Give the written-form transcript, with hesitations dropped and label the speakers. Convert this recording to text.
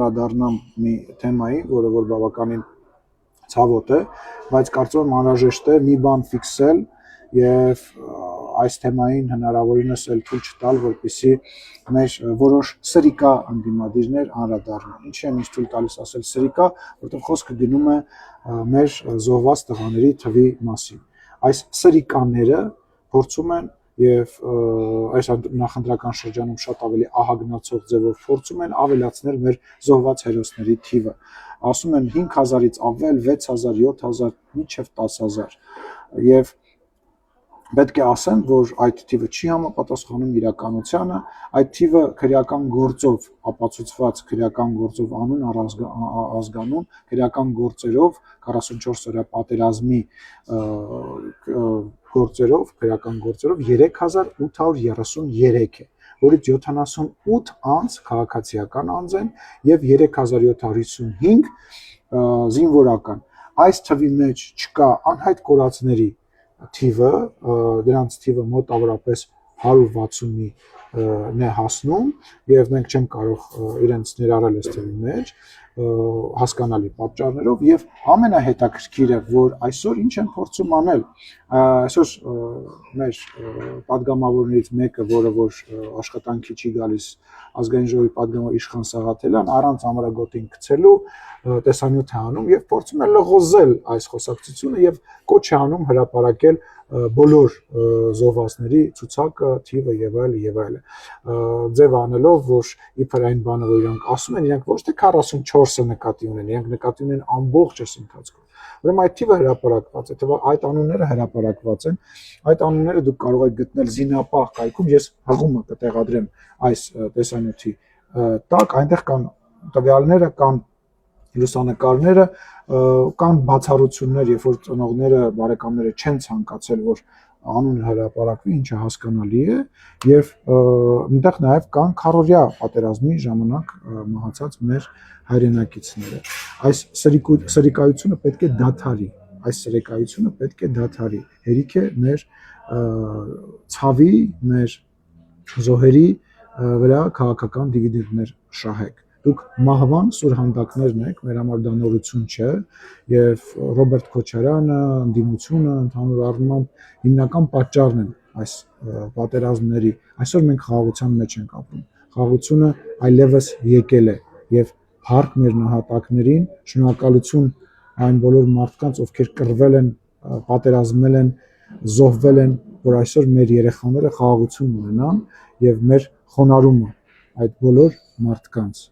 Speaker 1: անդառնամ մի թեմայի, որը որ բավականին ցավոտ է, բայց կարծում եմ անհրաժեշտ է մի բան ֆիքսել եւ այս թեմային հնարավորինս էլ թույլ չտալ, որպեսզի մեր որոշ սրիկա անդիմադիրներ անդառնան։ Ինչի եմ ինձ թույլ տալիս ասել սրիկա, որտեղ խոսքը գնում է մեր զոհված տղաների թվի մասին։ Այս սրիկաները փորձում են եւ այս նախընտրական շրջանում շատ ավելի ահագնացող ձևով փորձում են ավելացնել մեր զոհված հերոսների թիվը։ Ասում են 5000-ից ավել, 6000, 7000, մինչև 10000 եւ պետք է ասեմ, որ այդ թիվը չի համապատասխանում իրականությանը, այդ թիվը քրեական գործով ապացուցված քրեական գործով անուն առ ազգանուն, քրեական գործերով 44 օրյա պատերազմի գործերով, քրեական գործերով 3833 է, որից 78 անձ քաղաքացիական անձ են եւ 3755 զինվորական։ Այս թվի մեջ չկա անհայտ կորածների թիվը, դրանց թիվը մոտավորապես 160-ի է հասնում եւ մենք չենք կարող իրենց ներառել այս թվի մեջ հասկանալի պատճառներով եւ ամենահետաքրքիրը, որ այսօր ինչ են փորձում անել, այսօր մեր падգամավորներից մեկը, որը որ աշխատանքի չի գալիս ազգային ժողովի падգամավոր Իշխան Սաղաթելյան, առանց ամրագոտին գցելու տեսանյութ է անում եւ փորձում է լղոզել այս խոսակցությունը եւ կոչ է անում հրապարակել բոլոր զոհվածների ցուցակը, թիվը եւ այլը, ձև անելով, որ իբր այն բանը, որ իրանք ասում են, իրանք ոչ թե 44-ը նկատի ունեն, իրանք նկատի ունեն ամբողջ այս ընթացքում։ Ուրեմն այդ թիվը հրապարակված է, թե այդ անունները հրապարակված են, այդ անունները դուք կարող եք գտնել զինապահ կայքում, ես հղումը կտեղադրեմ այս տեսանյութի տակ, այնտեղ կան տվյալները, կան լուսանկարները, կան բացառություններ, երբ որ ծնողները, բարեկամները չեն ցանկացել, որ անունը հրապարակվի, ինչը հասկանալի է, եւ այնտեղ նաեւ կան քառօրյա պատերազմի ժամանակ մահացած մեր հայրենակիցները։ Այս սրիկայությունը պետք է դադարի, հերիք է մեր ցավի, մեր զոհերի վրա քաղաքական դիվիդենդներ շահեք։ Դուք մահվան սուրհանդակներն եք, մեր համար դա նորություն չէ, եւ Ռոբերտ Քոչարյանը, ընդդիմությունը ընդհանուր առմամբ հիմնական պատճառն են այս պատերազմների։ Այսօր մենք խաղաղության մեջ ենք ապրում։ Խաղաղությունը այլևս եկել է եւ հարկ մեր նահատակներին, շնորհակալություն այն բոլոր մարդկանց, ովքեր կռվել են, պատերազմել են, զոհվել են, որ այսօր մեր երեխաները խաղաղություն ունենան եւ մեր խոնարհումը այդ բոլոր մարդկանց